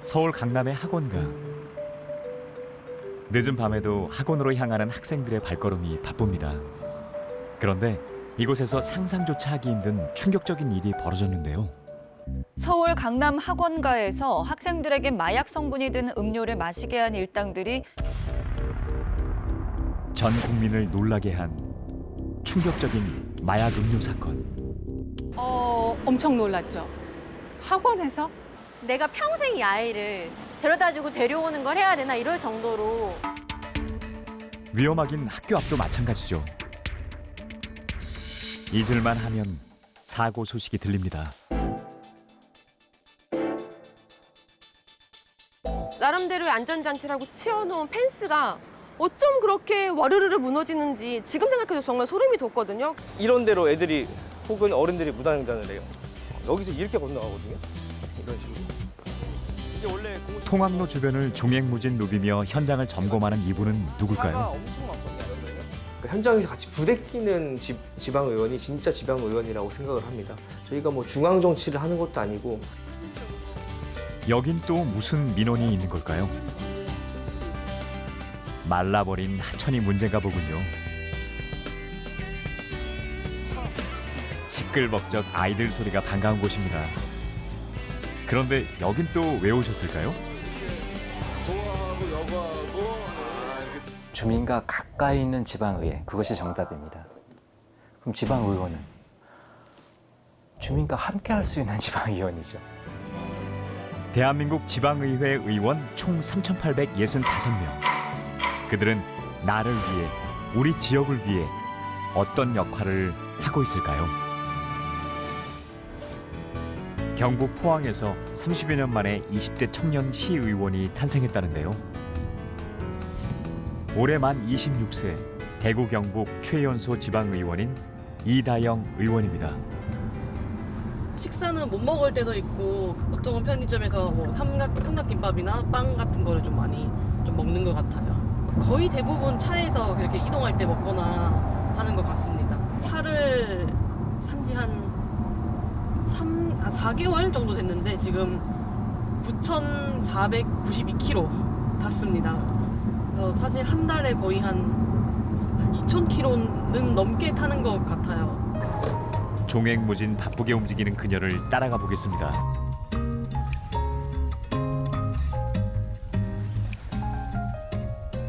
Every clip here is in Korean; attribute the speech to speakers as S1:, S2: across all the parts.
S1: 서울 강남의 학원가. 늦은 밤에도 학원으로 향하는 학생들의 발걸음이 바쁩니다. 그런데 이곳에서 상상조차 하기 힘든 충격적인 일이 벌어졌는데요.
S2: 서울 강남 학원가에서 학생들에게 마약 성분이 든 음료를 마시게 한 일당들이
S1: 전 국민을 놀라게 한 충격적인 마약 음료 사건.
S3: 엄청 놀랐죠. 학원에서?
S4: 내가 평생 이 아이를 데려다주고 데려오는 걸 해야 되나 이럴 정도로.
S1: 위험하긴 학교 앞도 마찬가지죠. 잊을만 하면 사고 소식이 들립니다.
S5: 나름대로의 안전장치라고 치워놓은 펜스가 어쩜 그렇게 와르르르 무너지는지 지금 생각해도 정말 소름이 돋거든요.
S6: 이런 데로 애들이 혹은 어른들이 무단횡단을 해요. 여기서 이렇게 건너가거든요. 이런 식으로. 이게 원래
S1: 통학로 주변을 종횡무진 누비며 현장을 점검하는 이분은
S6: 차가
S1: 누굴까요?
S6: 엄청 많거든요. 아시거든요? 현장에서 같이 부대끼는 지방의원이 진짜 지방의원이라고 생각을 합니다. 저희가 뭐 중앙정치를 하는 것도 아니고.
S1: 여긴 또 무슨 민원이 있는 걸까요? 말라버린 하천이 문제인가 보군요. 시끌벅적 아이들 소리가 반가운 곳입니다. 그런데 여긴 또 왜 오셨을까요?
S7: 주민과 가까이 있는 지방의회, 그것이 정답입니다. 그럼 지방의원은 주민과 함께 할 수 있는 지방의원이죠.
S1: 대한민국 지방의회 의원 총 3,865명. 그들은 나를 위해, 우리 지역을 위해 어떤 역할을 하고 있을까요? 경북 포항에서 30여 년 만에 20대 청년 시의원이 탄생했다는데요. 올해 만 26세, 대구 경북 최연소 지방의원인 이다영 의원입니다.
S8: 식사는 못 먹을 때도 있고 보통은 편의점에서 뭐 삼각김밥이나 빵 같은 거를 좀 많이 좀 먹는 것 같아요. 거의 대부분 차에서 그렇게 이동할 때 먹거나 하는 것 같습니다. 차를 산지 한 4개월 정도 됐는데 지금 9,492km 탔습니다. 그래서 사실 한 달에 거의 한 2,000km는 넘게 타는 것 같아요.
S1: 종횡무진 바쁘게 움직이는 그녀를 따라가 보겠습니다.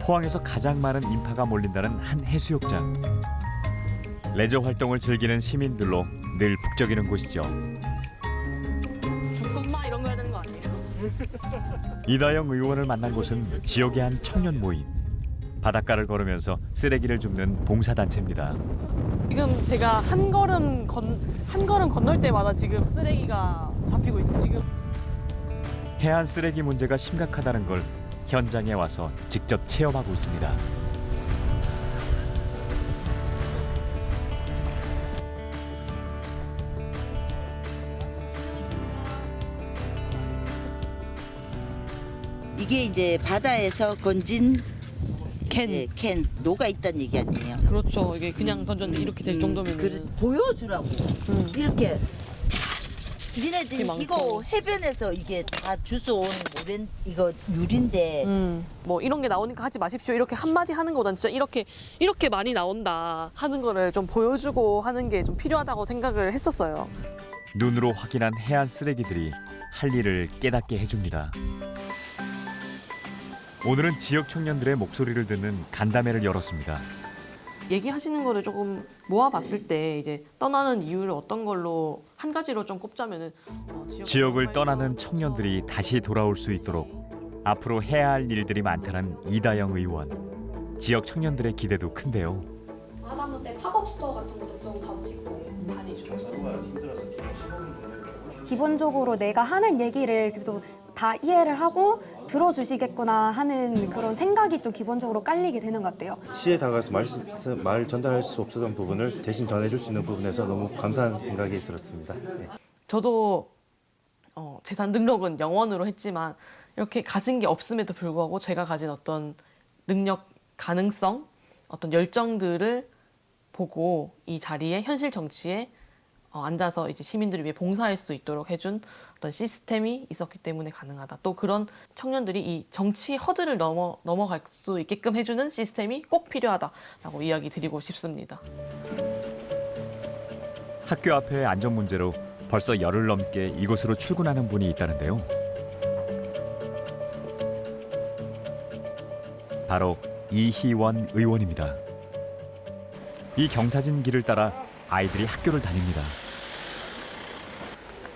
S1: 포항에서 가장 많은 인파가 몰린다는 한 해수욕장. 레저 활동을 즐기는 시민들로 늘 북적이는 곳이죠.
S8: 죽엄마 이런 거 해야 되는 거 아니에요?
S1: 이다영 의원을 만난 곳은 지역의 한 청년 모임. 바닷가를 걸으면서 쓰레기를 줍는 봉사단체입니다.
S8: 지금 제가 한 걸음 건널 때마다 지금 쓰레기가 잡히고 있어요. 지금
S1: 해안 쓰레기 문제가 심각하다는 걸 현장에 와서 직접 체험하고 있습니다.
S9: 이게 이제 바다에서 건진
S8: 캔.
S9: 캔 녹아 있다는 얘기 아니에요?
S8: 그렇죠. 이게 그냥 던졌는데 이렇게 될 정도면
S9: 보여주라고 이렇게 니네들이
S8: 많고.
S9: 이거 해변에서 이게 다 주워온 이거 유리인데
S8: 뭐 이런 게 나오니까 하지 마십시오. 이렇게 한마디 하는 것보다는 진짜 이렇게 많이 나온다 하는 거를 좀 보여주고 하는 게 좀 필요하다고 생각을 했었어요.
S1: 눈으로 확인한 해안 쓰레기들이 할 일을 깨닫게 해줍니다. 오늘은 지역 청년들의 목소리를 듣는 간담회를 열었습니다.
S8: 얘기하시는 거를 조금 모아봤을 때 이제 떠나는 이유를 어떤 걸로 한 가지로 좀 꼽자면은
S1: 지역을 떠나는 청년들이 다시 돌아올 수 있도록 앞으로 해야 할 일들이 많다는 이다영 의원. 지역 청년들의 기대도 큰데요.
S10: 하다못해 팝업 스토어 같은 것도 좀 덧짓고 다니죠. 기본적으로 내가 하는 얘기를 그래도 다 이해를 하고 들어주시겠구나 하는 그런 생각이 좀 기본적으로 깔리게 되는 것 같아요.
S11: 시에 다가가서 말 전달할 수 없었던 부분을 대신 전해줄 수 있는 부분에서 너무 감사한 생각이 들었습니다. 네.
S8: 저도 재산 등록은 영원으로 했지만 이렇게 가진 게 없음에도 불구하고 제가 가진 어떤 능력, 가능성, 어떤 열정들을 보고 이 자리에 현실 정치에 앉아서 이제 시민들을 위해 봉사할 수 있도록 해준 어떤 시스템이 있었기 때문에 가능하다. 또 그런 청년들이 이 정치 허들을 넘어갈 수 있게끔 해주는 시스템이 꼭 필요하다라고 이야기 드리고 싶습니다.
S1: 학교 앞의 안전 문제로 벌써 열흘 넘게 이곳으로 출근하는 분이 있다는데요. 바로 이희원 의원입니다. 이 경사진 길을 따라 아이들이 학교를 다닙니다.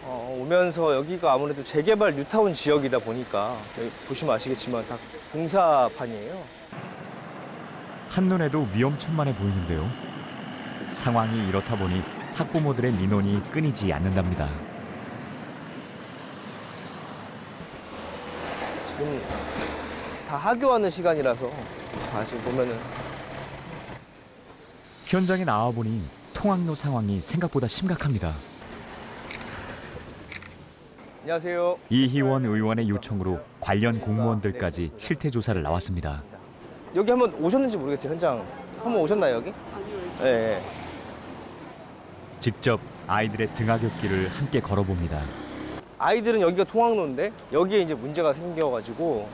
S6: 오면서 여기가 아무래도 재개발 뉴타운 지역이다 보니까 여기 보시면 아시겠지만 다 공사판이에요.
S1: 한눈에도 위험천만해 보이는데요. 상황이 이렇다 보니 학부모들의 민원이 끊이지 않는답니다.
S6: 지금 다 하교하는 시간이라서 다시 보면은
S1: 현장에 나와보니 통학로 상황이 생각보다 심각합니다.
S6: 안녕하세요.
S1: 이희원 의원의 요청으로 관련 공무원들까지 실태 조사를 나왔습니다.
S6: 여기 한번 오셨는지 모르겠어요. 현장 한번 오셨나요 여기? 네.
S1: 직접 아이들의 등하굣길을 함께 걸어봅니다.
S6: 아이들은 여기가 통학로인데 여기에 이제 문제가 생겨가지고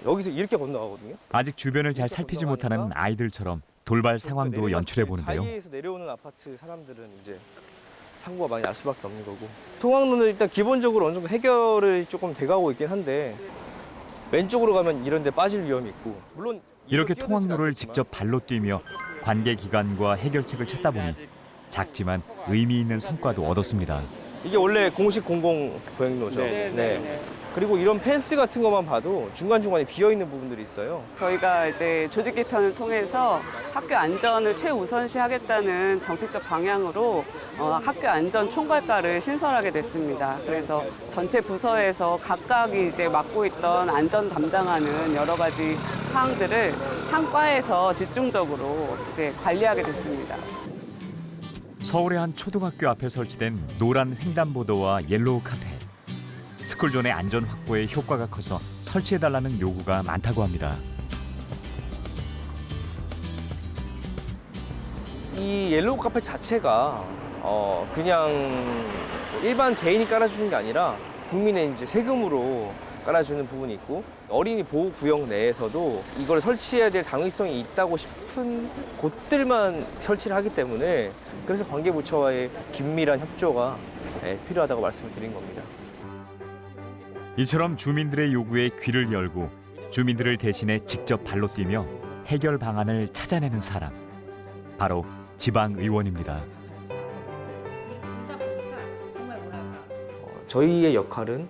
S6: 여기서 이렇게 건너가거든요.
S1: 아직 주변을 잘 살피지 못하는 아이들처럼 돌발 상황도 연출해 보는데요.
S6: 자리에서 내려오는 아파트 사람들은 이제 사고가 많이 날 수밖에 없는 거고. 통학로는 일단 기본적으로 어느 정도 해결이 조금 돼가고 있긴 한데 왼쪽으로 가면 이런 데 빠질 위험이 있고 물론
S1: 이렇게 통학로를 직접 발로 뛰며 관계 기관과 해결책을 찾다 보니 작지만 의미 있는 성과도 얻었습니다.
S6: 이게 원래 공식 공공 보행로죠. 네. 그리고 이런 펜스 같은 것만 봐도 중간중간에 비어있는 부분들이 있어요.
S12: 저희가 이제 조직 개편을 통해서 학교 안전을 최우선시 하겠다는 정책적 방향으로 학교 안전 총괄과를 신설하게 됐습니다. 그래서 전체 부서에서 각각이 이제 맡고 있던 안전 담당하는 여러 가지 사항들을 한 과에서 집중적으로 이제 관리하게 됐습니다.
S1: 서울의 한 초등학교 앞에 설치된 노란 횡단보도와 옐로우 카펫. 스쿨존의 안전 확보에 효과가 커서 설치해달라는 요구가 많다고 합니다.
S6: 이 옐로우 카펫 자체가 그냥 일반 개인이 깔아주는 게 아니라 국민의 이제 세금으로 깔아주는 부분이 있고 어린이 보호 구역 내에서도 이걸 설치해야 될 당위성이 있다고 싶은 곳들만 설치를 하기 때문에 그래서 관계부처와의 긴밀한 협조가 필요하다고 말씀을 드린 겁니다.
S1: 이처럼 주민들의 요구에 귀를 열고 주민들을 대신해 직접 발로 뛰며 해결 방안을 찾아내는 사람. 바로 지방의원입니다.
S6: 저희의 역할은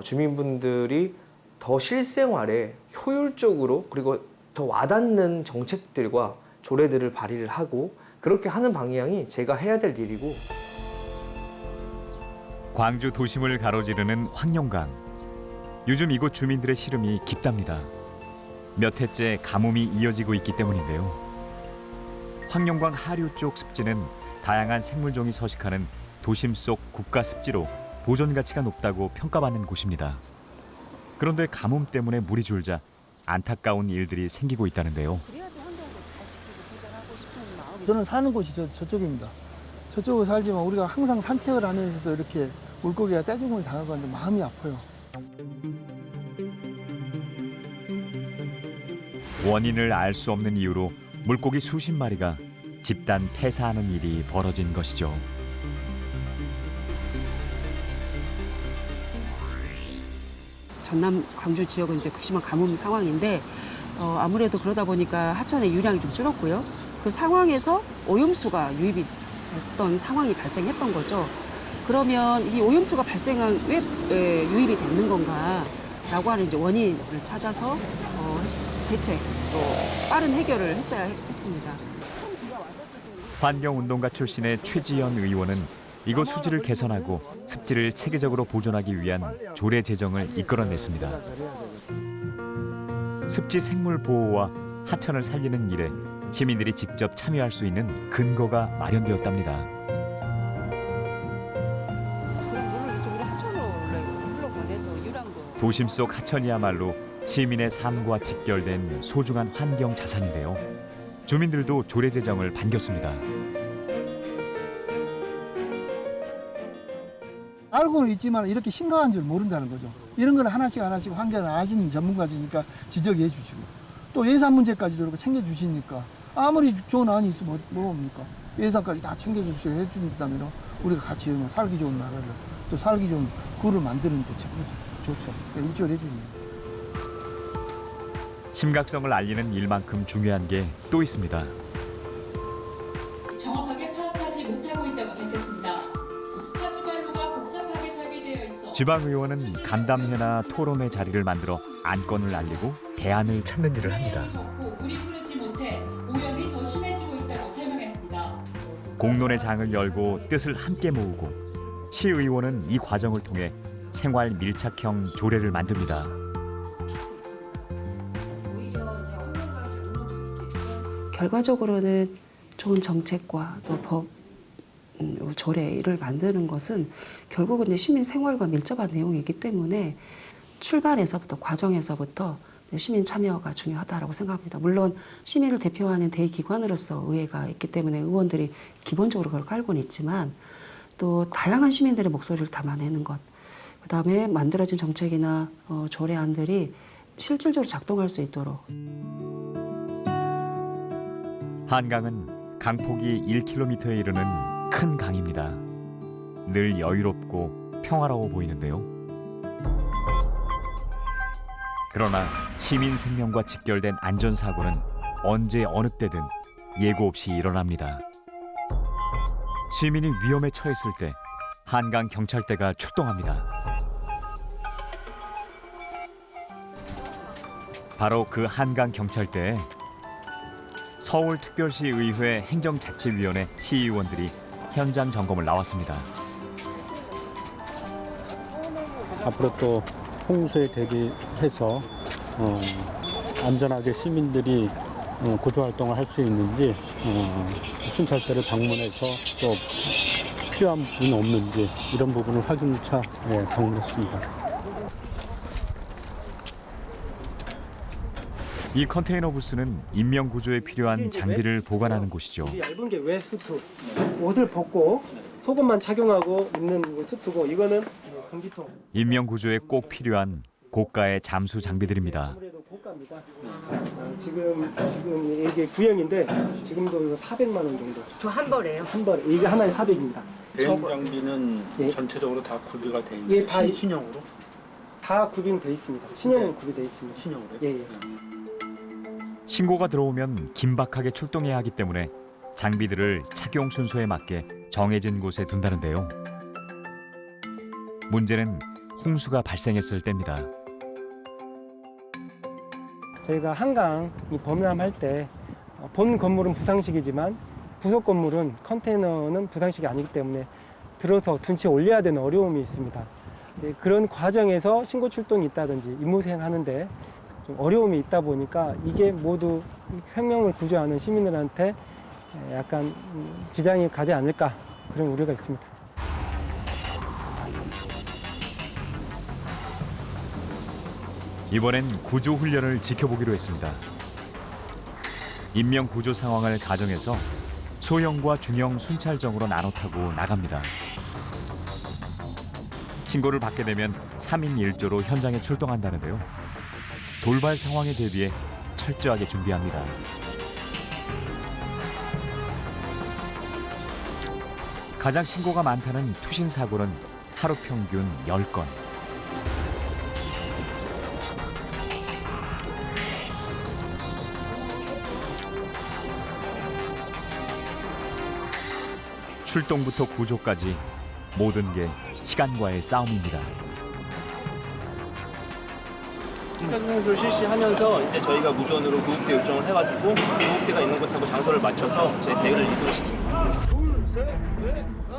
S6: 주민분들이 더 실생활에 효율적으로 그리고 더 와닿는 정책들과 조례들을 발의를 하고 그렇게 하는 방향이 제가 해야 될 일이고.
S1: 광주 도심을 가로지르는 황룡강. 요즘 이곳 주민들의 시름이 깊답니다. 몇 해째 가뭄이 이어지고 있기 때문인데요. 황룡강 하류 쪽 습지는 다양한 생물종이 서식하는 도심 속 국가습지로 보존 가치가 높다고 평가받는 곳입니다. 그런데 가뭄 때문에 물이 줄자 안타까운 일들이 생기고 있다는데요.
S13: 저는 사는 곳이 저쪽입니다. 저쪽에 살지만 우리가 항상 산책을 하면서도 이렇게 물고기가 떼죽음을 당하고 하는데 마음이 아파요.
S1: 원인을 알 수 없는 이유로 물고기 수십 마리가 집단 폐사하는 일이 벌어진 것이죠.
S14: 전남 광주 지역은 이제 극심한 가뭄 상황인데 아무래도 그러다 보니까 하천의 유량이 좀 줄었고요. 그 상황에서 오염수가 유입이 됐던 상황이 발생했던 거죠. 그러면 이 오염수가 발생한 왜 유입이 됐는 건가라고 하는 이제 원인을 찾아서 대책 또 빠른 해결을 했어야 했습니다.
S1: 환경운동가 출신의 최지연 의원은 이곳 수질을 개선하고 습지를 체계적으로 보존하기 위한 조례 제정을 이끌어냈습니다. 습지 생물 보호와 하천을 살리는 일에 시민들이 직접 참여할 수 있는 근거가 마련되었답니다. 도심 속 하천이야말로 시민의 삶과 직결된 소중한 환경 자산인데요. 주민들도 조례 제정을 반겼습니다.
S13: 알고는 있지만 이렇게 심각한 줄 모른다는 거죠. 이런 걸 하나씩 환경을 아시는 전문가시니까 지적해 주시고 또 예산 문제까지도 이렇게 챙겨주시니까 아무리 좋은 안이 있으면 뭐입니까? 예산까지 다 챙겨주시고 해준다면 우리가 같이 살기 좋은 나라를 또 살기 좋은 구를 만드는 데 좋죠. 일조를 해주니까.
S1: 심각성을 알리는 일만큼 중요한 게 또 있습니다.
S15: 정확하게 파악하지 못하고 있다고 밝혔습니다. 하수관로가 복잡하게 설계되어 있어
S1: 지방의원은 간담회나 토론회 자리를 만들어 안건을 알리고 대안을 찾는 일을 합니다.
S15: 물이 흐르지 못해 오염이 더 심해지고 있다고 설명했습니다.
S1: 공론의 장을 열고 뜻을 함께 모으고 시의원은 이 과정을 통해 생활 밀착형 조례를 만듭니다.
S14: 결과적으로는 좋은 정책과 또 법, 조례를 만드는 것은 결국은 시민 생활과 밀접한 내용이기 때문에 출발에서부터 과정에서부터 시민 참여가 중요하다고 생각합니다. 물론 시민을 대표하는 대기관으로서 의회가 있기 때문에 의원들이 기본적으로 그걸 깔고는 있지만 또 다양한 시민들의 목소리를 담아내는 것, 그다음에 만들어진 정책이나 조례안들이 실질적으로 작동할 수 있도록.
S1: 한강은 강폭이 1km에 이르는 큰 강입니다. 늘 여유롭고 평화로워 보이는데요. 그러나 시민 생명과 직결된 안전사고는 언제 어느 때든 예고 없이 일어납니다. 시민이 위험에 처했을 때 한강 경찰대가 출동합니다. 바로 그 한강 경찰대에 서울특별시의회 행정자치위원회 시의원들이 현장 점검을 나왔습니다.
S16: 앞으로 또 홍수에 대비해서 안전하게 시민들이 구조활동을 할 수 있는지 순찰대를 방문해서 또 필요한 부분이 없는지 이런 부분을 확인차 방문했습니다.
S1: 이 컨테이너 부스는 인명구조에 필요한 장비를 보관하는 곳이죠.
S17: 얇은 게 웨스트, 옷을 벗고 속옷만 착용하고 입는 수트고 이거는 공기통.
S1: 인명구조에 꼭 필요한 고가의 잠수 장비들입니다.
S17: 아무래도 고가입니다. 지금 이게 구형인데 지금도 이거 400만 원 정도.
S18: 저 한 벌에요?
S17: 한 벌에 이게 하나에 400입니다.
S16: 대형 장비는
S17: 예.
S16: 전체적으로 다 구비가 돼 있는데
S17: 예, 다
S16: 신형으로?
S17: 다 구비는 돼 있습니다. 신형은 구비돼 있습니다.
S16: 신형으로?
S17: 예.
S1: 신고가 들어오면 긴박하게 출동해야 하기 때문에 장비들을 착용 순서에 맞게 정해진 곳에 둔다는데요. 문제는 홍수가 발생했을 때입니다.
S17: 저희가 한강이 범람할 때 본 건물은 부상식이지만 부속 건물은 컨테이너는 부상식이 아니기 때문에 들어서 둔치에 올려야 되는 어려움이 있습니다. 그런 과정에서 신고 출동이 있다든지 임무 수행하는데 좀 어려움이 있다 보니까 이게 모두 생명을 구조하는 시민들한테 약간 지장이 가지 않을까 그런 우려가 있습니다.
S1: 이번엔 구조 훈련을 지켜보기로 했습니다. 인명 구조 상황을 가정해서 소형과 중형 순찰정으로 나눠 타고 나갑니다. 신고를 받게 되면 3인 1조로 현장에 출동한다는데요. 돌발 상황에 대비해 철저하게 준비합니다. 가장 신고가 많다는 투신 사고는 하루 평균 10건. 출동부터 구조까지 모든 게 시간과의 싸움입니다.
S6: 심폐소생술을 실시하면서 이제 저희가 무전으로 구급대 요청을 해가지고 구급대가 있는 곳하고 장소를 맞춰서 제 배를 이동시킵니다.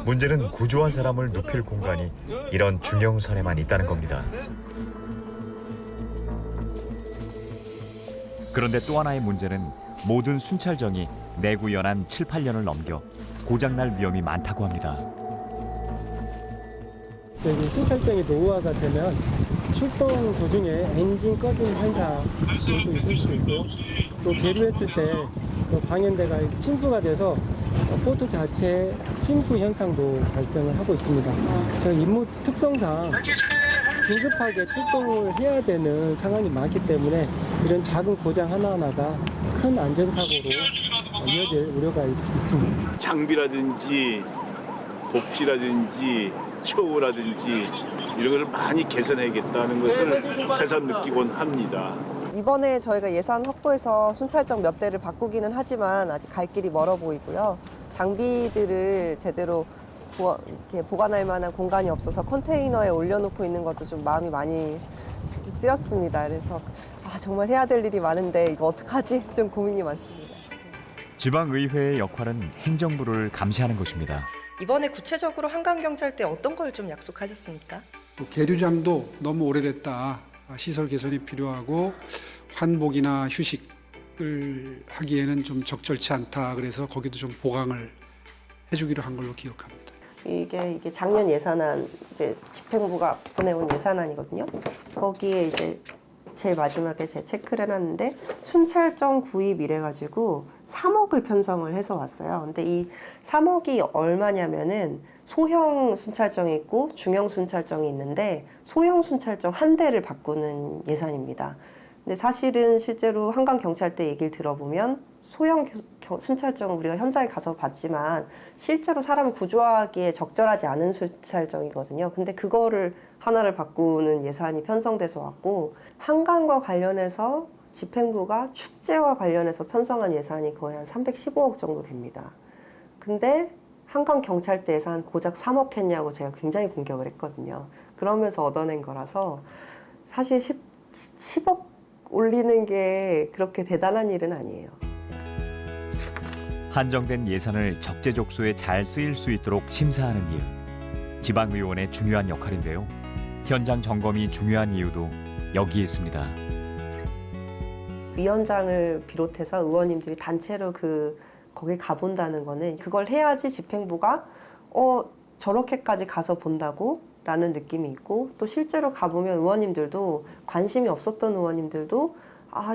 S1: 문제는 구조한 사람을 눕힐 공간이 이런 중형선에만 있다는 겁니다. 그런데 또 하나의 문제는 모든 순찰정이 내구 연한 7, 8년을 넘겨 고장날 위험이 많다고 합니다.
S17: 순찰정이 노후화가 되면 출동 도중에 엔진 꺼지는 현상도 있을 수 있고요. 또 계류했을 때 방연대가 침수가 돼서 보트 자체 침수 현상도 발생을 하고 있습니다. 저희 임무 특성상 긴급하게 출동을 해야 되는 상황이 많기 때문에 이런 작은 고장 하나하나가 큰 안전사고로 이어질 우려가 있습니다.
S18: 장비라든지 복지라든지 처우라든지 이런 걸 많이 개선해야겠다는 것을 새삼 느끼곤 합니다.
S5: 이번에 저희가 예산 확보해서 순찰정 몇 대를 바꾸기는 하지만 아직 갈 길이 멀어 보이고요. 장비들을 제대로 이렇게 보관할 만한 공간이 없어서 컨테이너에 올려놓고 있는 것도 좀 마음이 많이 쓰였습니다. 그래서 정말 해야 될 일이 많은데 이거 어떡하지? 좀 고민이 많습니다.
S1: 지방의회의 역할은 행정부를 감시하는 것입니다.
S19: 이번에 구체적으로 한강경찰대 어떤 걸 좀 약속하셨습니까?
S20: 계류장도 너무 오래됐다. 시설 개선이 필요하고 환복이나 휴식을 하기에는 좀 적절치 않다. 그래서 거기도 좀 보강을 해주기로 한 걸로 기억합니다.
S5: 이게 작년 예산안 이제 집행부가 보내온 예산안이거든요. 거기에 이제 제일 마지막에 제 체크를 해놨는데 순찰정 구입 이래가지고 3억을 편성을 해서 왔어요. 근데 이 3억이 얼마냐면은 소형 순찰정이 있고 중형 순찰정이 있는데 소형 순찰정 한 대를 바꾸는 예산입니다. 근데 사실은 실제로 한강경찰대 얘기를 들어보면 소형 순찰정 우리가 현장에 가서 봤지만 실제로 사람을 구조하기에 적절하지 않은 순찰정이거든요. 근데 그거를 하나를 바꾸는 예산이 편성돼서 왔고 한강과 관련해서 집행부가 축제와 관련해서 편성한 예산이 거의 한 315억 정도 됩니다. 근데 한강경찰대 예산 고작 3억 했냐고 제가 굉장히 공격을 했거든요. 그러면서 얻어낸 거라서 사실 10억 올리는 게 그렇게 대단한 일은 아니에요.
S1: 한정된 예산을 적재적소에 잘 쓰일 수 있도록 심사하는 일. 지방의원의 중요한 역할인데요. 현장 점검이 중요한 이유도 여기에 있습니다.
S5: 위원장을 비롯해서 의원님들이 단체로 거길 가본다는 거는 그걸 해야지 집행부가 저렇게까지 가서 본다고? 라는 느낌이 있고 또 실제로 가보면 의원님들도 관심이 없었던 의원님들도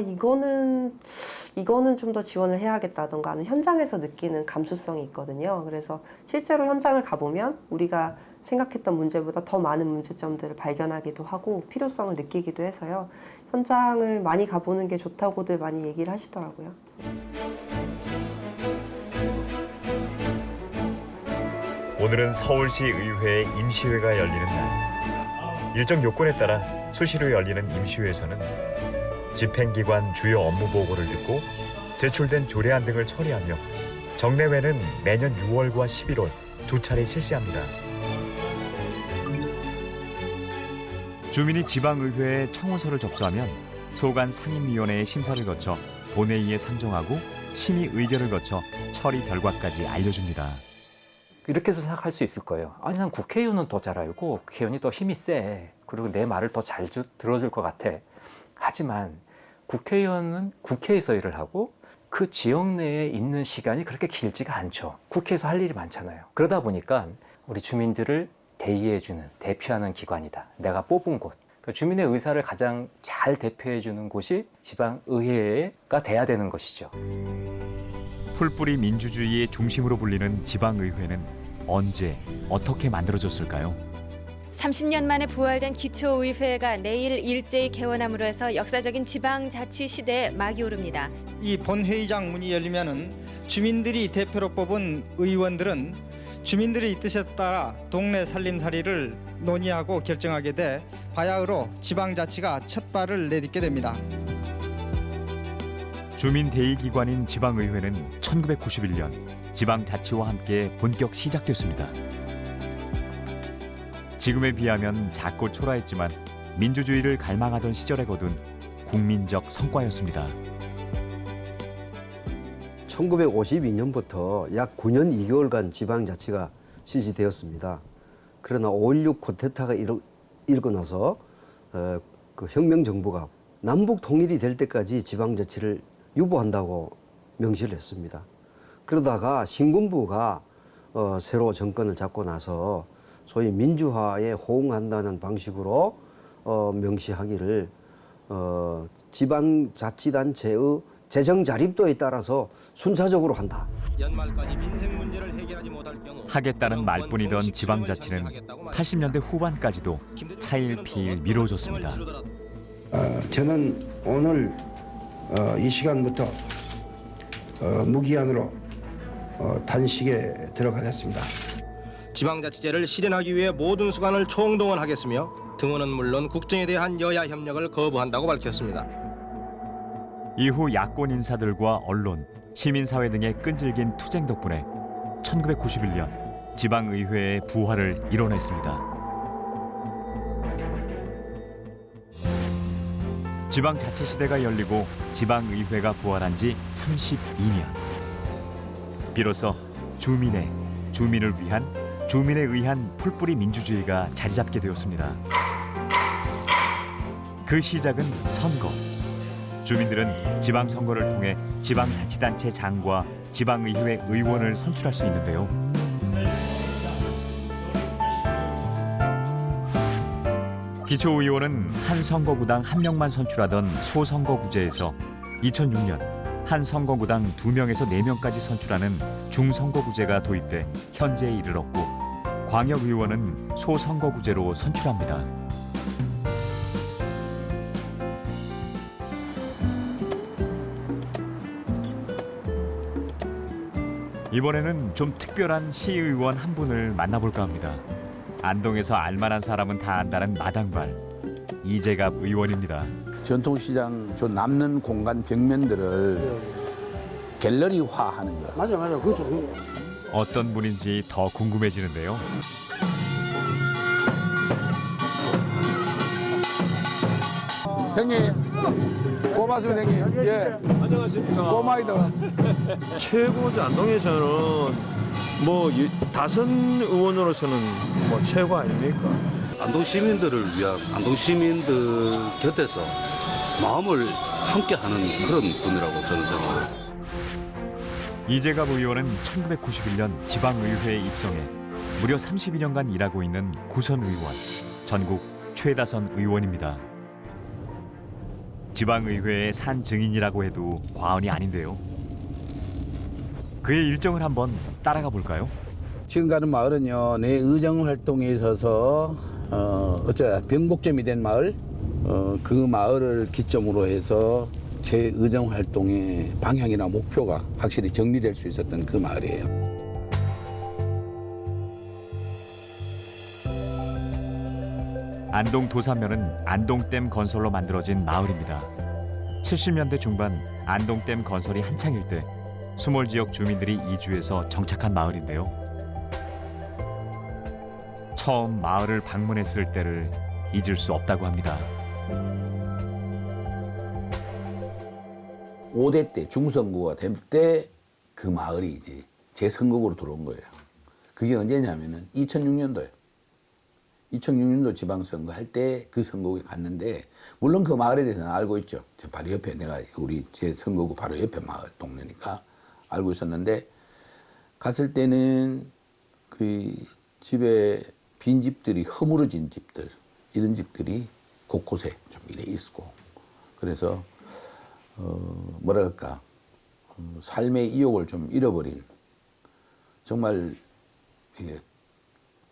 S5: 이거는 좀 더 지원을 해야겠다던가 하는 현장에서 느끼는 감수성이 있거든요. 그래서 실제로 현장을 가보면 우리가 생각했던 문제보다 더 많은 문제점들을 발견하기도 하고 필요성을 느끼기도 해서요. 현장을 많이 가보는 게 좋다고들 많이 얘기를 하시더라고요.
S1: 오늘은 서울시 의회의 임시회가 열리는 날. 일정 요건에 따라 수시로 열리는 임시회에서는 집행기관 주요 업무 보고를 듣고 제출된 조례안 등을 처리하며 정례회는 매년 6월과 11월 두 차례 실시합니다. 주민이 지방의회에 청원서를 접수하면 소관 상임위원회의 심사를 거쳐 본회의에 상정하고 심의 의결을 거쳐 처리 결과까지 알려줍니다.
S7: 이렇게도 생각할 수 있을 거예요. 아니, 난 국회의원은 더 잘 알고 국회의원이 더 힘이 세. 그리고 내 말을 더 잘 들어줄 것 같아. 하지만 국회의원은 국회에서 일을 하고 그 지역 내에 있는 시간이 그렇게 길지가 않죠. 국회에서 할 일이 많잖아요. 그러다 보니까 우리 주민들을 대의해주는, 대표하는 기관이다. 내가 뽑은 곳. 그러니까 주민의 의사를 가장 잘 대표해주는 곳이 지방의회가 돼야 되는 것이죠.
S1: 풀뿌리 민주주의의 중심으로 불리는 지방의회는 언제 어떻게 만들어졌을까요?
S21: 30년 만에 부활된 기초의회가 내일 일제히 개원함으로 해서 역사적인 지방자치 시대에 막이 오릅니다.
S22: 이 본회의장 문이 열리면은 주민들이 대표로 뽑은 의원들은 주민들의 뜻에 따라 동네 살림살이를 논의하고 결정하게 돼 바야흐로 지방자치가 첫 발을 내딛게 됩니다.
S1: 주민 대의기관인 지방의회는 1991년 지방자치와 함께 본격 시작됐습니다. 지금에 비하면 작고 초라했지만 민주주의를 갈망하던 시절에 거둔 국민적 성과였습니다.
S23: 1952년부터 약 9년 2개월간 지방자치가 실시되었습니다. 그러나 5.16 쿠데타가 일고 나서 그 혁명정부가 남북 통일이 될 때까지 지방자치를 유보한다고 명시를 했습니다. 그러다가 신군부가 새로 정권을 잡고 나서 소위 민주화에 호응한다는 방식으로 명시하기를 지방자치단체의 재정 자립도에 따라서 순차적으로 한다.
S2: 연말까지 민생 문제를 해결하지 못할 경우
S1: 하겠다는 말뿐이던 지방자치는 80년대 후반까지도 차일피일 미뤄졌습니다.
S3: 저는 오늘 이 시간부터 무기한으로 단식에 들어가겠습니다.
S2: 지방자치제를 실현하기 위해 모든 수단을 총동원하겠으며 등원은 물론 국정에 대한 여야 협력을 거부한다고 밝혔습니다.
S1: 이후 야권 인사들과 언론, 시민사회 등의 끈질긴 투쟁 덕분에 1991년 지방의회의 부활을 이뤄냈습니다. 지방자치 시대가 열리고 지방의회가 부활한 지 32년. 비로소 주민을 위한, 주민에 의한 풀뿌리 민주주의가 자리 잡게 되었습니다. 그 시작은 선거. 주민들은 지방선거를 통해 지방자치단체 장과 지방의회 의원을 선출할 수 있는데요. 기초의원은 한 선거구당 1명만 선출하던 소선거구제에서 2006년 한 선거구당 2명에서 4명까지 선출하는 중선거구제가 도입돼 현재에 이르렀고, 광역의원은 소선거구제로 선출합니다. 이번에는 좀 특별한 시의원 한 분을 만나볼까 합니다. 안동에서 알만한 사람은 다 안다는 마당발 이재갑 의원입니다.
S4: 전통시장 저 남는 공간 벽면들을 갤러리화하는 거.
S3: 맞아, 그죠.
S1: 어떤 분인지 더 궁금해지는데요.
S4: 형님, 고맙습니다 형님. 예,
S24: 안녕하십니까.
S4: 고마이다.
S24: 최고죠. 안동에서는 뭐 다선 의원으로서는 뭐 최고 아닙니까?
S25: 안동 시민들을 위한 안동 시민들 곁에서 마음을 함께하는 그런 분이라고 저는 생각합니다.
S1: 이재갑 의원은 1991년 지방의회에 입성해 무려 32년간 일하고 있는 구선 의원, 전국 최다선 의원입니다. 지방의회의 산 증인이라고 해도 과언이 아닌데요. 그의 일정을 한번 따라가 볼까요?
S4: 지금 가는 마을은요, 내 의정 활동에 있어서 변곡점이 된 마을, 그 마을을 기점으로 해서 제 의정 활동의 방향이나 목표가 확실히 정리될 수 있었던 그 마을이에요.
S1: 안동 도산면은 안동댐 건설로 만들어진 마을입니다. 70년대 중반 안동댐 건설이 한창일 때 수몰 지역 주민들이 이주해서 정착한 마을인데요. 처음 마을을 방문했을 때를 잊을 수 없다고 합니다.
S4: 5대 때 중선거가 될 때 그 마을이 이제 제 선거구로 들어온 거예요. 그게 언제냐면은 2006년도예요. 2006년도 지방선거 할 때 그 선거구에 갔는데, 물론 그 마을에 대해서는 알고 있죠. 저 바로 옆에, 내가 우리 제 선거구 바로 옆에 마을 동네니까 알고 있었는데, 갔을 때는 그 집에 빈 집들이, 허물어진 집들, 이런 집들이 곳곳에 좀 이래 있고, 그래서 뭐랄까, 삶의意欲을 좀 잃어버린, 정말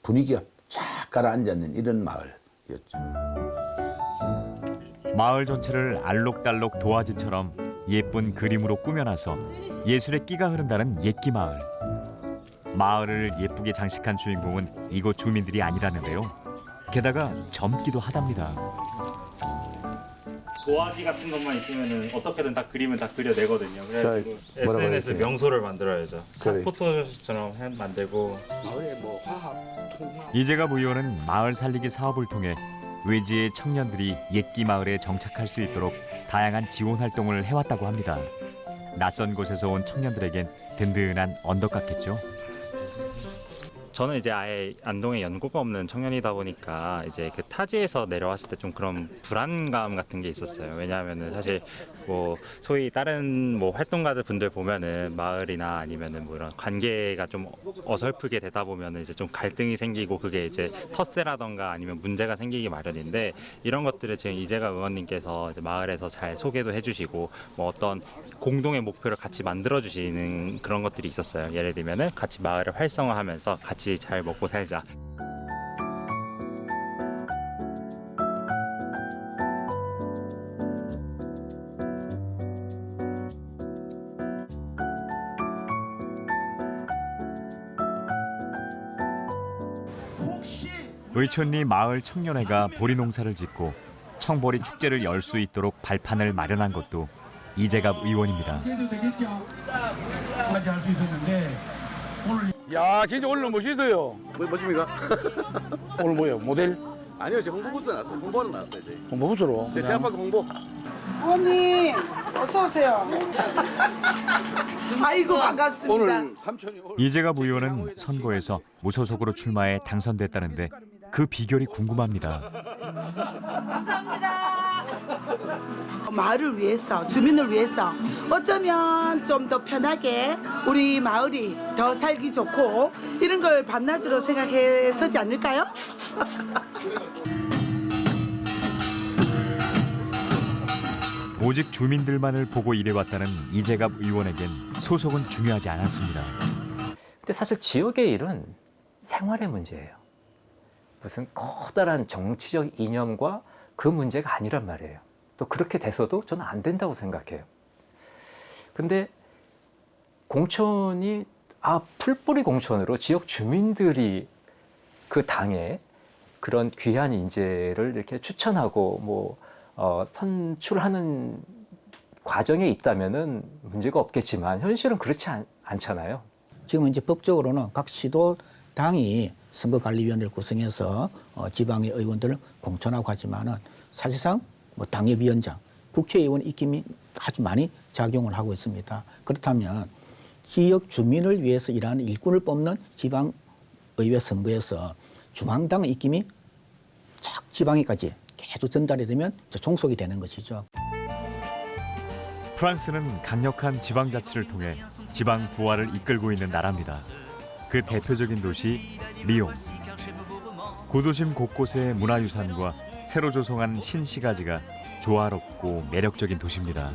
S4: 분위기가 쫙 가라앉는 이런 마을이었죠.
S1: 마을 전체를 알록달록 도화지처럼 예쁜 그림으로 꾸며놔서 예술의 끼가 흐른다는 옛기 마을. 마을을 예쁘게 장식한 주인공은 이곳 주민들이 아니라는데요. 게다가 젊기도 하답니다.
S26: 도화지 같은 것만 있으면 어떻게든 다 그림을 다 그려내거든요. 그래가지고
S4: 뭐라고
S26: SNS
S4: 했어요?
S26: 명소를 만들어야죠.
S4: 그래.
S26: 포토처럼 만들고.
S4: 마을에 뭐 화합, 통합.
S1: 이재갑 의원은 마을 살리기 사업을 통해 외지의 청년들이 옛기 마을에 정착할 수 있도록 다양한 지원 활동을 해왔다고 합니다. 낯선 곳에서 온 청년들에겐 든든한 언덕 같겠죠.
S26: 저는 이제 아예 안동에 연고가 없는 청년이다 보니까 이제 그 타지에서 내려왔을 때 좀 그런 불안감 같은 게 있었어요. 왜냐하면은 사실 뭐 소위 다른 뭐 활동가들 분들 보면은 마을이나 아니면은 뭐 이런 관계가 좀 어설프게 되다 보면은 이제 좀 갈등이 생기고 그게 이제 텃세라던가 아니면 문제가 생기기 마련인데 이런 것들을 지금 이재갑 의원님께서 이제 마을에서 잘 소개도 해주시고 뭐 어떤 공동의 목표를 같이 만들어 주시는 그런 것들이 있었어요. 예를 들면은 같이 마을을 활성화하면서 같이 잘 먹고 살자.
S1: 의촌리 마을 청년회가 보리 농사를 짓고 청보리 축제를 열 수 있도록 발판을 마련한 것도 이재갑 의원입니다.
S8: 야, 진짜 오늘 멋있어요.
S25: 멋집니까?
S8: 오늘 뭐예요? 모델?
S25: 아니요, 제 홍보부스 나왔어요. 홍보하러 나왔어요. 이제.
S8: 홍보부스로?
S25: 제 대학교 홍보.
S9: 어머님, 어서 오세요. 아이고 반갑습니다.
S8: 오늘 삼촌이
S1: 이재갑 의원은 선거에서 무소속으로 출마해 당선됐다는데 그 비결이 궁금합니다.
S9: 마을을 위해서, 주민을 위해서 어쩌면 좀 더 편하게 우리 마을이 더 살기 좋고 이런 걸 밤낮으로 생각해서지 않을까요?
S1: 오직 주민들만을 보고 일해왔다는 이재갑 의원에겐 소속은 중요하지 않았습니다.
S7: 근데 사실 지역의 일은 생활의 문제예요. 무슨 커다란 정치적 이념과 그 문제가 아니란 말이에요. 또 그렇게 돼서도 저는 안 된다고 생각해요. 근데 공천이 풀뿌리 공천으로 지역 주민들이 그 당에 그런 귀한 인재를 이렇게 추천하고 뭐 선출하는 과정에 있다면은 문제가 없겠지만 현실은 그렇지 않잖아요.
S10: 지금 이제 법적으로는 각 시도 당이 선거관리위원회를 구성해서 지방의 의원들을 공천하고 하지만은 사실상 뭐 당협위원장, 국회의원 입김이 아주 많이 작용을 하고 있습니다. 그렇다면 지역 주민을 위해서 일하는 일꾼을 뽑는 지방의회 선거에서 중앙당 입김이 쫙 지방에까지 계속 전달이 되면 종속이 되는 것이죠.
S1: 프랑스는 강력한 지방자치를 통해 지방 부활을 이끌고 있는 나라입니다. 그 대표적인 도시 리옹. 구도심 곳곳의 문화유산과 새로 조성한 신시가지가 조화롭고 매력적인 도시입니다.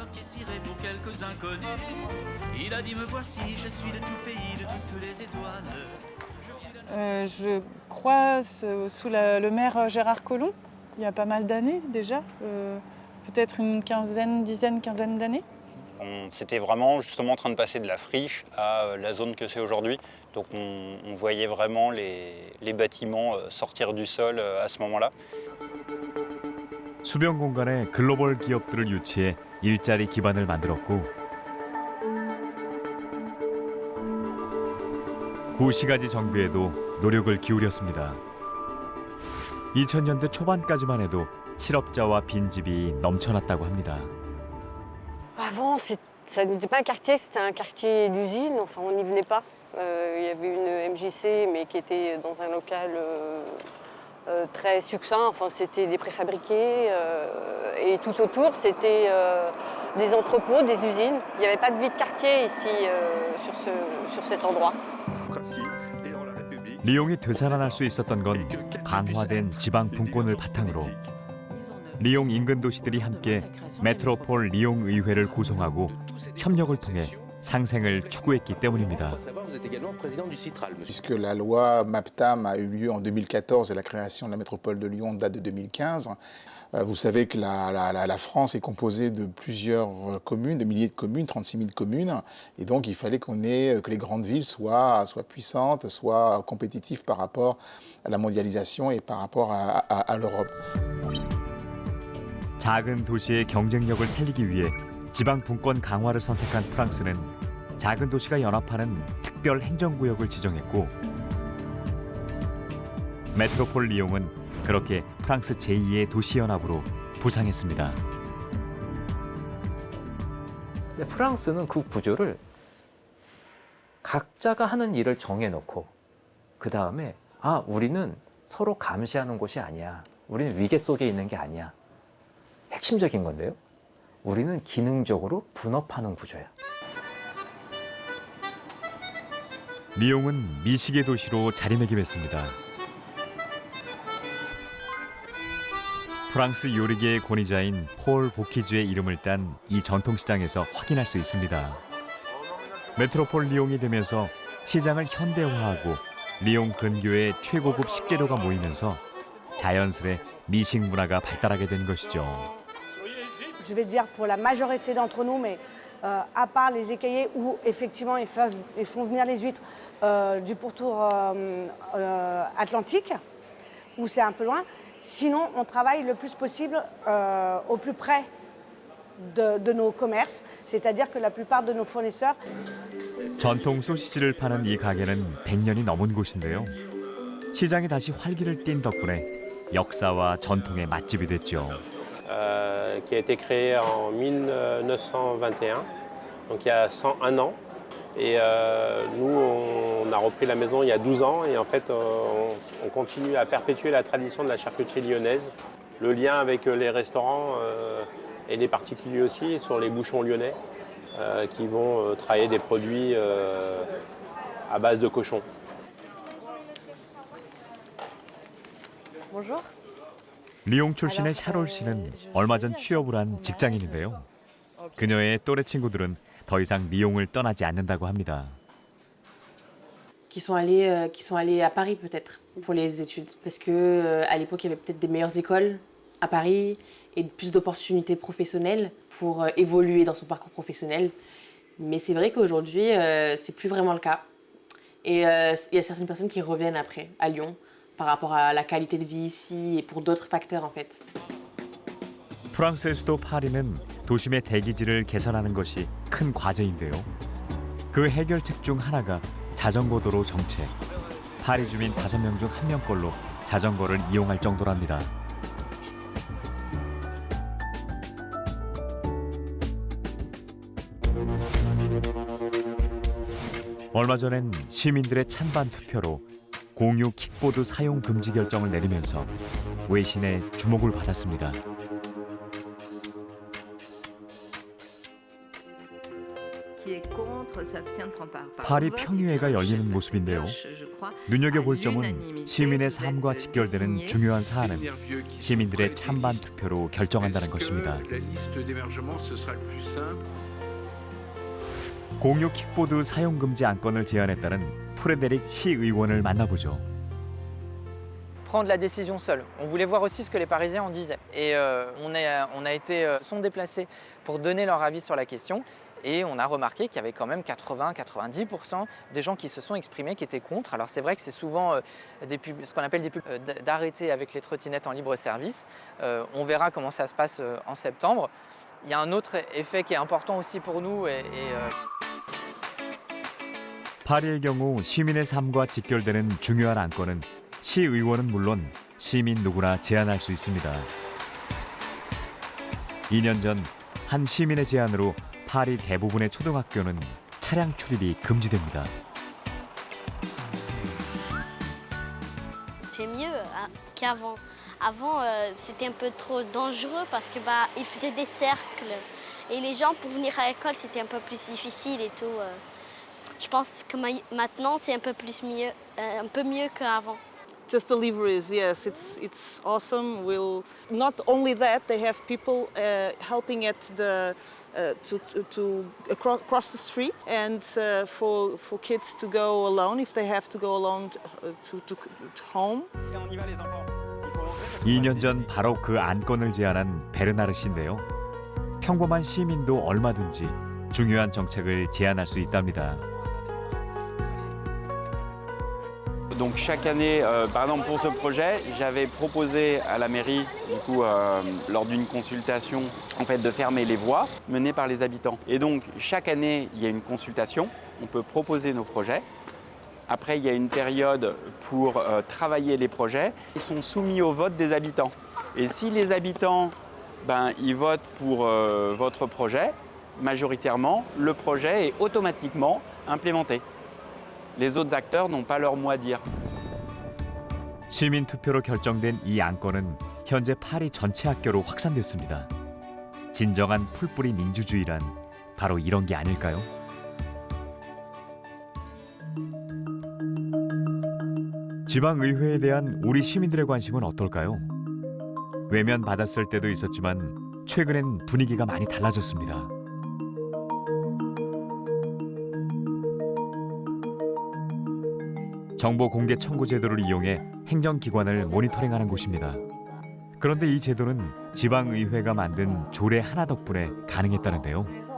S11: Je crois sous le maire Gérard Collomb, il y a pas mal d'années déjà, peut-être une quinzaine d'années.
S12: C'était vraiment justement en train de passer de la friche à la zone que c'est aujourd'hui. Donc on voyait vraiment les bâtiments sortir du sol à ce moment-là.
S1: 수변 공간에 글로벌 기업들을 유치해 일자리 기반을 만들었고 구시가지 정비에도 노력을 기울였습니다. 2000년대 초반까지만 해도 실업자와 빈집이 넘쳐났다고 합니다.
S13: Avant, ça n'était pas un quartier, c'était un quartier d'usine. Enfin, on n'y venait pas. Il y avait une MJC, mais qui était dans un local très succinct. Enfin, c'était des préfabriqués. Et tout autour, c'était des entrepôts, des usines. Il n'y avait pas de vie de quartier ici, sur cet endroit.
S1: 리옹이 되살아날 수 있었던 건 강화된 지방 분권을 바탕으로 리옹 인근 도시들이 함께 메트로폴 리옹 의회를 구성하고 협력을 통해 상생을 추구했기 때문입니다.
S27: Puisque la loi MAPTAM a eu lieu en 2014 et la création de la métropole de Lyon date de 2015, vous savez que la France est composée de plusieurs communes, de milliers de communes, 36 000 communes, et donc il fallait que les grandes villes soient puissantes, soient compétitives par rapport à la mondialisation et par rapport à l'Europe.
S1: 작은 도시의 경쟁력을 살리기 위해 지방 분권 강화를 선택한 프랑스는 작은 도시가 연합하는 특별 행정구역을 지정했고 메트로폴 리옹은 그렇게 프랑스 제2의 도시연합으로 부상했습니다.
S7: 프랑스는 그 구조를 각자가 하는 일을 정해놓고 그 다음에 우리는 서로 감시하는 곳이 아니야. 우리는 위계 속에 있는 게 아니야. 핵심적인 건데요. 우리는 기능적으로 분업하는 구조야.
S1: 리옹은 미식의 도시로 자리매김했습니다. 프랑스 요리계의 권위자인 폴 보키즈의 이름을 딴 이 전통시장에서 확인할 수 있습니다. 메트로폴 리옹이 되면서 시장을 현대화하고 리옹 근교에 최고급 식재료가 모이면서 자연스레 미식 문화가 발달하게 된 것이죠.
S6: Je vais dire pour la majorité d'entre nous, mais à part les écaillés où effectivement ils font venir les huîtres du pourtour atlantique, où c'est un peu loin. Sinon, on travaille le plus possible au plus près de nos commerces, c'est-à-dire que la plupart de nos fournisseurs.
S1: 전통 소시지를 파는 이 가게는 100년이 넘은 곳인데요. 시장이 다시 활기를 띈 덕분에 역사와 전통의 맛집이 됐죠.
S14: Qui a été créé en 1921, donc il y a 101 ans. Et nous, on a repris la maison il y a 12 ans et en fait, on continue à perpétuer la tradition de la charcuterie lyonnaise. Le lien avec les restaurants et les particuliers aussi sur les bouchons lyonnais qui vont travailler des produits à base de cochon.
S6: Bonjour.
S1: 리옹 출신의 샤롤 씨는 얼마 전 취업을 한 직장인인데요. 그녀의 또래 친구들은 더 이상 리옹을 떠나지 않는다고 합니다.
S15: Qui sont allés à Paris peut-être pour les études, parce que à l'époque il y avait peut-être des meilleures écoles à Paris et plus d'opportunités professionnelles pour évoluer dans son parcours professionnel. Mais c'est vrai qu'aujourd'hui c'est plus vraiment le cas. Et il y a certaines personnes qui reviennent après à Lyon par rapport à la qualité de vie ici et pour d'autres facteurs en fait.
S1: 프랑스의 수도 파리는 도심의 대기질을 개선하는 것이 큰 과제인데요. 그 해결책 중 하나가 자전거 도로 정책. 파리 주민 5명 중 1명꼴로 자전거를 이용할 정도랍니다. 얼마 전엔 시민들의 찬반 투표로 공유 킥보드 사용 금지 결정을 내리면서 외신의 주목을 받았습니다. 파리 평의회가 열리는 모습인데요. 눈여겨볼 점은 시민의 삶과 직결되는 중요한 사안은 시민들의 찬반 투표로 결정한다는 것입니다. 공유 킥보드 사용 금지 안건을 제안했다는 프레데릭 시의원을 만나보죠.
S16: Prendre la décision seule. On voulait voir aussi ce que les Parisiens en disaient. Et on sont déplacés pour donner leur avis sur la question. Et on a remarqué qu'il y avait quand même 80-90% des gens qui se sont exprimés, qui étaient contre. Alors c'est vrai que c'est souvent ce qu'on appelle des pubs d'arrêter avec les trottinettes en libre service. On verra comment ça se passe en septembre. Il y a un autre effet qui est important aussi pour nous.
S1: 파리의 경우 시민의 삶과 직결되는 중요한 안건은 시의원은 물론 시민 누구나 제안할 수 있습니다. 2년 전 한 시민의 제안으로 파리 대부분의 초등학교는 차량 출입이 금지됩니다.
S17: C'est mieux qu'avant. Avant, c'était un peu trop dangereux parce que ils faisaient des cercles et les gens pour venir à l'école c'était un peu plus difficile et tout. Je pense que maintenant c'est un peu mieux qu'avant.
S18: Just deliveries, yes, it's awesome. Not only that, they have people helping at to across the street, and for kids to go alone if they have to go alone to home.
S1: 2년 전 바로 그 안건을 제안한 베르나르 씨인데요. 평범한 시민도 얼마든지 중요한 정책을 제안할 수 있답니다.
S19: Donc chaque année, par exemple pour ce projet, j'avais proposé à la mairie, du coup, lors d'une consultation, en fait, de fermer les voies menées par les habitants. Et donc chaque année, il y a une consultation, on peut proposer nos projets. Après, il y a une période pour travailler les projets. Ils sont soumis au vote des habitants. Et si les habitants, ils votent pour votre projet, majoritairement, le projet est automatiquement implémenté. Les autres acteurs n'ont pas leur mot à dire.
S1: 시민 투표로 결정된 이 안건은 현재 파리 전체 학교로 확산됐습니다. 진정한 풀뿌리 민주주의란 바로 이런 게 아닐까요? 지방의회에 대한 우리 시민들의 관심은 어떨까요? 외면 받았을 때도 있었지만 최근엔 분위기가 많이 달라졌습니다. 정보 공개 청구 제도를 이용해 행정기관을 모니터링하는 곳입니다. 그런데 이 제도는 지방의회가 만든 조례 하나 덕분에 가능했다는데요.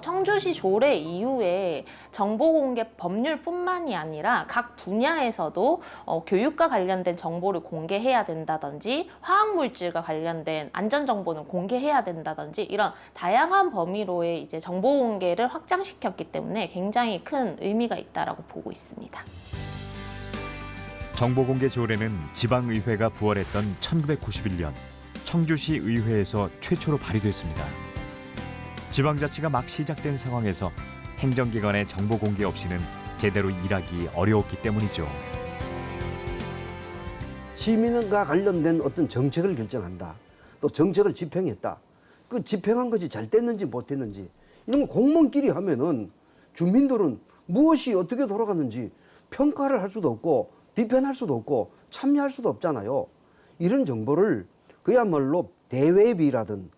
S2: 청주시 조례 이후에 정보공개 법률뿐만이 아니라 각 분야에서도 교육과 관련된 정보를 공개해야 된다든지 화학물질과 관련된 안전정보는 공개해야 된다든지 이런 다양한 범위로의 이제 정보공개를 확장시켰기 때문에 굉장히 큰 의미가 있다라고 보고 있습니다.
S1: 정보공개 조례는 지방의회가 부활했던 1991년 청주시 의회에서 최초로 발의됐습니다. 지방자치가 막 시작된 상황에서 행정기관의 정보공개 없이는 제대로 일하기 어려웠기 때문이죠.
S3: 시민과 관련된 어떤 정책을 결정한다. 또 정책을 집행했다. 그 집행한 것이 잘 됐는지 못됐는지 이런 거 공무원끼리 하면은 주민들은 무엇이 어떻게 돌아갔는지 평가를 할 수도 없고 비판할 수도 없고 참여할 수도 없잖아요. 이런 정보를 그야말로 대외비라든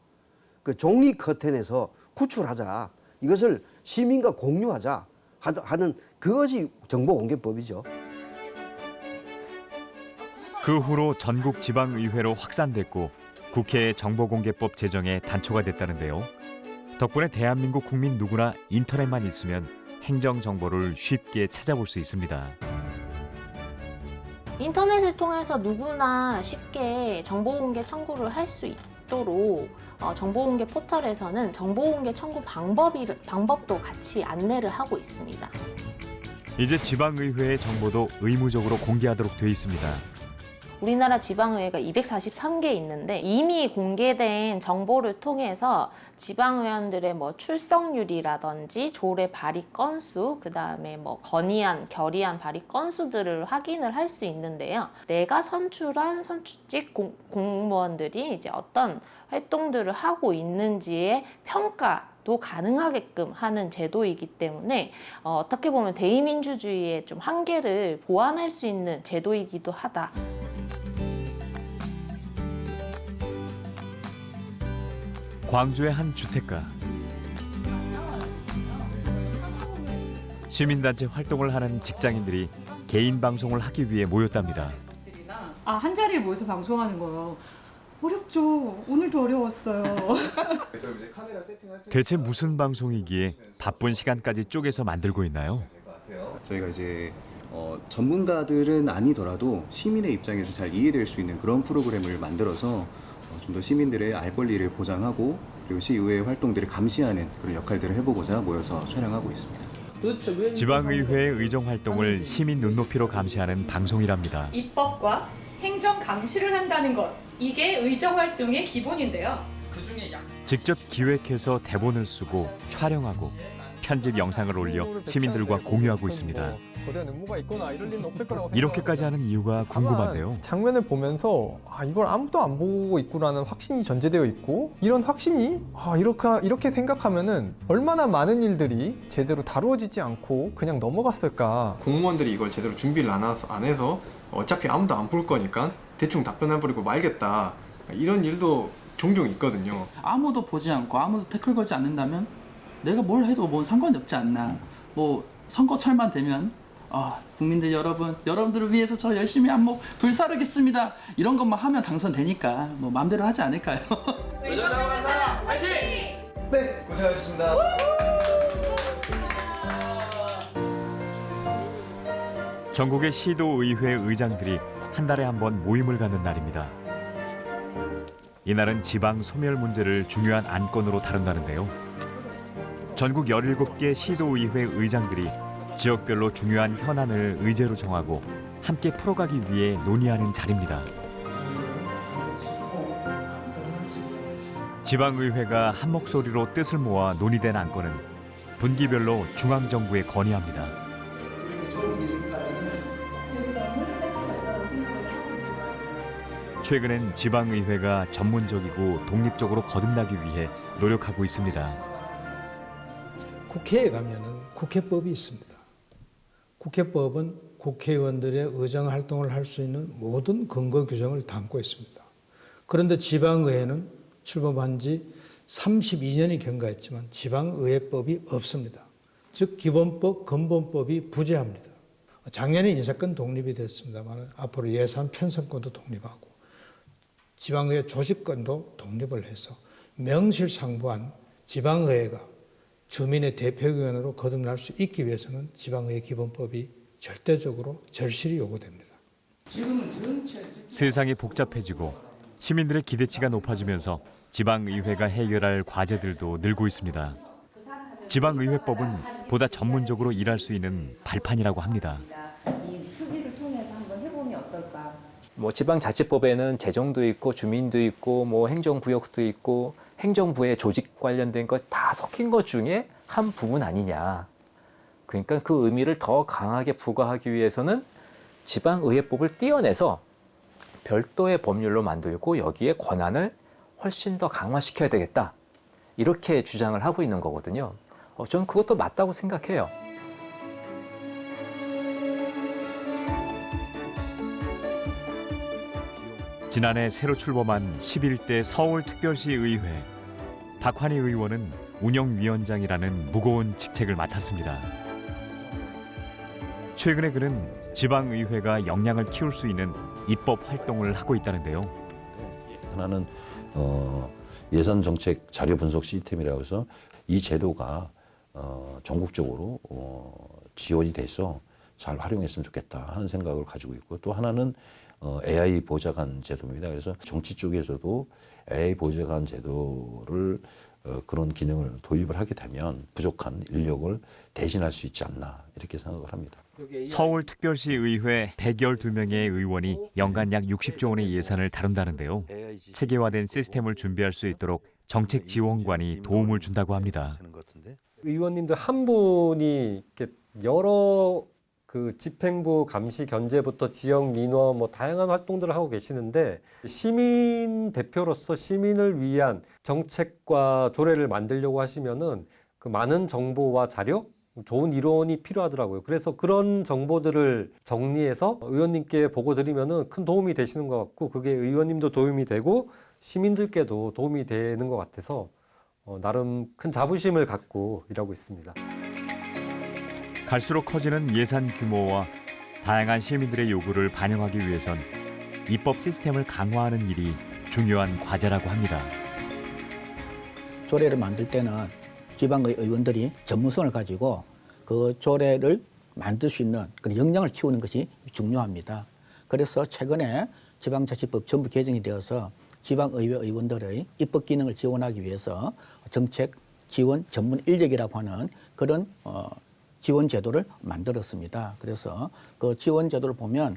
S3: 그 종이 커튼에서 구출하자. 이것을 시민과 공유하자 하는 그것이 정보공개법이죠.
S1: 그 후로 전국 지방의회로 확산됐고 국회의 정보공개법 제정에 단초가 됐다는데요. 덕분에 대한민국 국민 누구나 인터넷만 있으면 행정정보를 쉽게 찾아볼 수 있습니다.
S2: 인터넷을 통해서 누구나 쉽게 정보공개 청구를 할 수 있도록 정보공개 포털에서는 정보공개 청구 방법도 같이 안내를 하고 있습니다.
S1: 이제 지방의회의 정보도 의무적으로 공개하도록 돼 있습니다.
S2: 우리나라 지방의회가 243개 있는데 이미 공개된 정보를 통해서 지방의원들의 출석률이라든지 조례 발의 건수, 그다음에 건의안, 결의안 발의 건수들을 확인을 할 수 있는데요. 내가 선출한 선출직 공무원들이 이제 어떤 활동들을 하고 있는지의 평가도 가능하게끔 하는 제도이기 때문에 어떻게 보면 대의민주주의의 좀 한계를 보완할 수 있는 제도이기도 하다.
S1: 광주의 한 주택가. 시민단체 활동을 하는 직장인들이 개인 방송을 하기 위해 모였답니다.
S5: 한 자리에 모여서 방송하는 거요. 어렵죠. 오늘도 어려웠어요.
S1: 대체 무슨 방송이기에 바쁜 시간까지 쪼개서 만들고 있나요?
S20: 저희가 이제 전문가들은 아니더라도 시민의 입장에서 잘 이해될 수 있는 그런 프로그램을 만들어서 좀 더 시민들의 알 권리를 보장하고 그리고 시의회 활동들을 감시하는 그런 역할들을 해보고자 모여서 촬영하고 있습니다.
S1: 지방의회의 의정 활동을 시민 눈높이로 감시하는 방송이랍니다.
S5: 입법과 행정 감시를 한다는 것, 이게 의정 활동의 기본인데요.
S1: 직접 기획해서 대본을 쓰고 촬영하고 편집 영상을 올려 시민들과 공유하고 있습니다.
S21: 거대한 음모가 있거나 이럴 리는 없을 거라고
S1: 이렇게까지 하는 이유가 궁금한데요.
S21: 장면을 보면서 이걸 아무도 안 보고 있구라는 확신이 전제되어 있고 이런 확신이 이렇게 생각하면은 얼마나 많은 일들이 제대로 다루어지지 않고 그냥 넘어갔을까. 공무원들이 이걸 제대로 준비를 안 해서 어차피 아무도 안 볼 거니까 대충 답변해버리고 말겠다. 이런 일도 종종 있거든요.
S22: 아무도 보지 않고 아무도 태클 걸지 않는다면 내가 뭘 해도 뭐 상관이 없지 않나. 선거철만 되면 국민들 여러분들을 위해서 저 열심히 안목 불사르겠습니다. 이런 것만 하면 당선되니까 마음대로 하지 않을까요?
S21: 의정당원사 화이팅! 네, 고생하셨습니다.
S1: 전국의 시도의회 의장들이 한 달에 한 번 모임을 갖는 날입니다. 이날은 지방 소멸 문제를 중요한 안건으로 다룬다는데요. 전국 17개 시도의회 의장들이 지역별로 중요한 현안을 의제로 정하고 함께 풀어가기 위해 논의하는 자리입니다. 지방의회가 한 목소리로 뜻을 모아 논의된 안건은 분기별로 중앙정부에 건의합니다. 최근엔 지방의회가 전문적이고 독립적으로 거듭나기 위해 노력하고 있습니다.
S4: 국회에 가면은 국회법이 있습니다. 국회법은 국회의원들의 의정 활동을 할 수 있는 모든 근거 규정을 담고 있습니다. 그런데 지방의회는 출범한 지 32년이 경과했지만 지방의회법이 없습니다. 즉 기본법, 근본법이 부재합니다. 작년에 인사권 독립이 됐습니다만 앞으로 예산 편성권도 독립하고 지방의회 조직권도 독립을 해서 명실상부한 지방의회가 주민의 대표기관으로 거듭날 수 있기 위해서는 지방의회 기본법이 절대적으로 절실히 요구됩니다.
S1: 세상이 복잡해지고 시민들의 기대치가 높아지면서 지방의회가 해결할 과제들도 늘고 있습니다. 지방의회법은 보다 전문적으로 일할 수 있는 발판이라고 합니다.
S8: 이 특위를 통해서 한번 해보면 어떨까?
S7: 뭐 지방자치법에는 재정도 있고 주민도 있고 뭐 행정구역도 있고 행정부의 조직 관련된 것 다 섞인 것 중에 한 부분 아니냐. 그러니까 그 의미를 더 강하게 부과하기 위해서는 지방의회법을 떼어내서 별도의 법률로 만들고 여기에 권한을 훨씬 더 강화시켜야 되겠다. 이렇게 주장을 하고 있는 거거든요. 저는 그것도 맞다고 생각해요.
S1: 지난해 새로 출범한 11대 서울특별시 의회. 박환희 의원은 운영위원장이라는 무거운 직책을 맡았습니다. 최근에 그는 지방의회가 역량을 키울 수 있는 입법 활동을 하고 있다는데요.
S9: 하나는 예산 정책 자료 분석 시스템이라고 해서 이 제도가 전국적으로 지원이 돼서 잘 활용했으면 좋겠다 하는 생각을 가지고 있고, 또 하나는 AI 보좌관 제도입니다. 그래서 정치 쪽에서도 AI 보좌관 제도를 그런 기능을 도입을 하게 되면 부족한 인력을 대신할 수 있지 않나 이렇게 생각을 합니다.
S1: 서울특별시 의회 112명의 의원이 연간 약 60조 원의 예산을 다룬다는데요. 체계화된 시스템을 준비할 수 있도록 정책 지원관이 도움을 준다고 합니다.
S23: 의원님들 한 분이 이렇게 여러 그 집행부 감시 견제부터 지역 민원 뭐 다양한 활동들을 하고 계시는데, 시민 대표로서 시민을 위한 정책과 조례를 만들려고 하시면은 그 많은 정보와 자료, 좋은 이론이 필요하더라고요. 그래서 그런 정보들을 정리해서 의원님께 보고 드리면은 큰 도움이 되시는 것 같고, 그게 의원님도 도움이 되고 시민들께도 도움이 되는 것 같아서 나름 큰 자부심을 갖고 일하고 있습니다.
S1: 갈수록 커지는 예산 규모와 다양한 시민들의 요구를 반영하기 위해선 입법 시스템을 강화하는 일이 중요한 과제라고 합니다.
S10: 조례를 만들 때는 지방의 의원들이 전문성을 가지고 그 조례를 만들 수 있는 그런 역량을 키우는 것이 중요합니다. 그래서 최근에 지방자치법 전부 개정이 되어서 지방의회 의원들의 입법 기능을 지원하기 위해서 정책 지원 전문 인력이라고 하는 그런 지원 제도를 만들었습니다. 그래서 그 지원 제도를 보면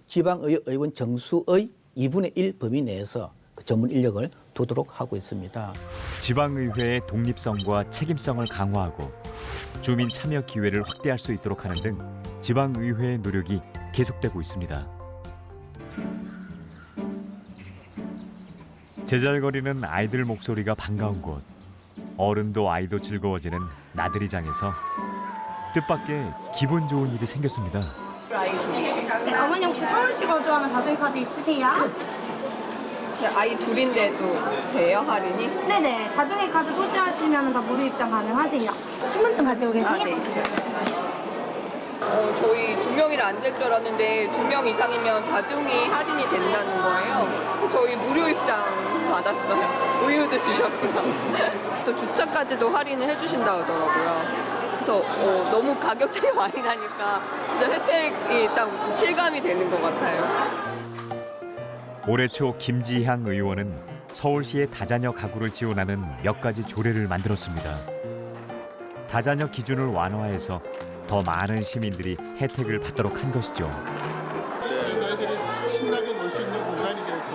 S10: 지방의회 의원 정수의 2분의 1 범위 내에서 그 전문 인력을 두도록 하고 있습니다.
S1: 지방의회의 독립성과 책임성을 강화하고 주민 참여 기회를 확대할 수 있도록 하는 등 지방의회의 노력이 계속되고 있습니다. 제잘거리는 아이들 목소리가 반가운 곳, 어른도 아이도 즐거워지는 나들이장에서 뜻밖의 기분 좋은 일이 생겼습니다.
S24: 네, 어머니 혹시 서울시 거주하는 다둥이 카드 있으세요?
S25: 아이 둘인데도 돼요, 할인이?
S24: 네네, 다둥이 카드 소지하시면 다 무료 입장 가능하세요. 신분증 가지고 계세요?
S25: 네, 있어요. 저희 2명이라 안 될 줄 알았는데 2명 이상이면 다둥이 할인이 된다는 거예요. 저희 무료 입장 받았어요. 우유도 주셨고요. 또 주차까지도 할인을 해주신다 하더라고요. 그래서 너무 가격 차이 많이 나니까 진짜 혜택이 딱 실감이 되는 것 같아요.
S1: 올해 초 김지향 의원은 서울시의 다자녀 가구를 지원하는 몇 가지 조례를 만들었습니다. 다자녀 기준을 완화해서 더 많은 시민들이 혜택을 받도록 한 것이죠.
S26: 아이들이 신나게 놀 수 있는 공간이 돼서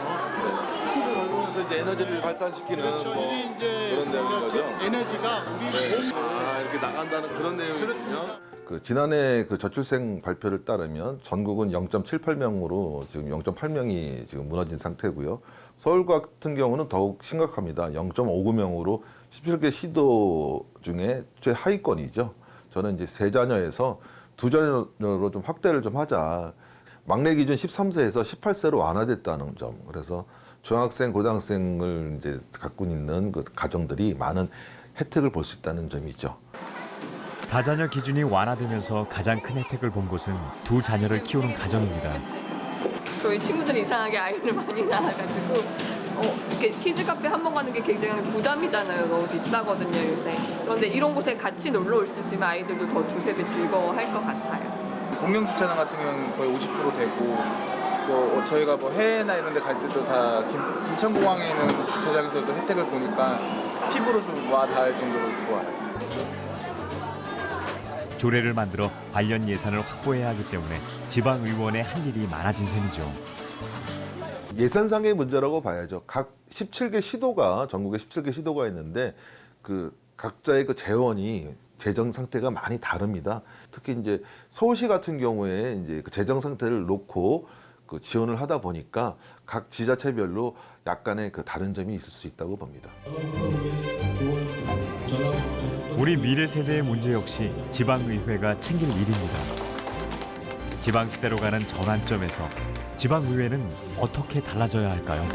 S28: 이제 에너지를 발산시키는
S26: 그렇죠.
S28: 뭐
S26: 이게 이제
S28: 그런 데가
S26: 그
S6: 거죠?
S26: 에너지가 우리 몸
S6: 이렇게 나간다는 그런 내용이군요.
S11: 지난해 그 저출생 발표를 따르면 전국은 0.78명으로 지금 0.8명이 지금 무너진 상태고요. 서울 같은 경우는 더욱 심각합니다. 0.59명으로 17개 시도 중에 최하위권이죠. 저는 이제 3자녀에서 2자녀로 좀 확대를 좀 하자. 막내 기준 13세에서 18세로 완화됐다는 점. 그래서 중학생, 고등학생을 이제 갖고 있는 그 가정들이 많은 혜택을 볼 수 있다는 점이죠.
S1: 다자녀 기준이 완화되면서 가장 큰 혜택을 본 곳은 2자녀를 키우는 가정입니다.
S25: 저희 친구들이 이상하게 아이를 많이 낳아가지고 이렇게 키즈 카페 한 번 가는 게 굉장히 부담이잖아요. 너무 비싸거든요 요새. 그런데 이런 곳에 같이 놀러 올 수 있으면 아이들도 더 두세 배 즐거워할 것 같아요.
S12: 공영 주차장 같은 경우는 거의 50% 되고 뭐 저희가 뭐 해외나 이런 데 갈 때도 다 인천공항에 있는 주차장에서도 혜택을 보니까 피부로 좀 와 닿을 정도로 좋아요.
S1: 조례를 만들어 관련 예산을 확보해야 하기 때문에 지방의원의 할 일이 많아진 셈이죠.
S11: 예산상의 문제라고 봐야죠. 각 17개 시도가 전국에 17개 시도가 있는데 그 각자의 그 재원이 재정 상태가 많이 다릅니다. 특히 이제 서울시 같은 경우에 이제 그 재정 상태를 놓고 그 지원을 하다 보니까 각 지자체별로 약간의 그 다른 점이 있을 수 있다고 봅니다.
S1: 우리 미래 세대의 문제 역시 지방의회가 챙길 일입니다. 지방시대로 가는 전환점에서 지방의회는 어떻게 달라져야 할까요?